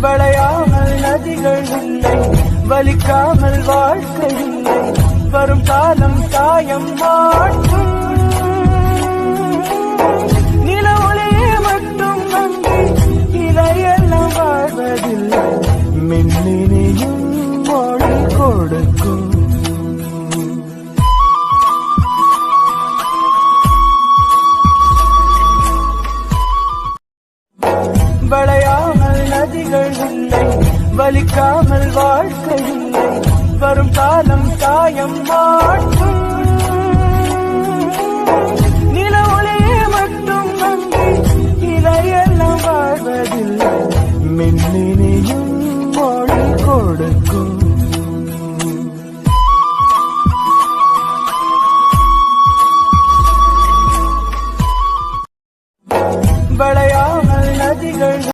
வளையாமல் நதிகள் இல்லை, வலிக்காமல் வாழ்க்கை இல்லை, வரும் காலம் காயம் மாற்றும். நில ஒளியே மட்டும் நம்பி இதையெல்லாம் வாழ்வதில்லை, மின்னினியும் மொழி கொடுக்கும். வளையாமல் நதிகள் இல்லை, வலிக்காமல் வாழ்க்கை இல்லை, வரும் காலம் காயம் மாற்றும். நில ஒளியே மட்டும் நம்பி இதையெல்லாம் வாழ்வதில்லை, மின்னி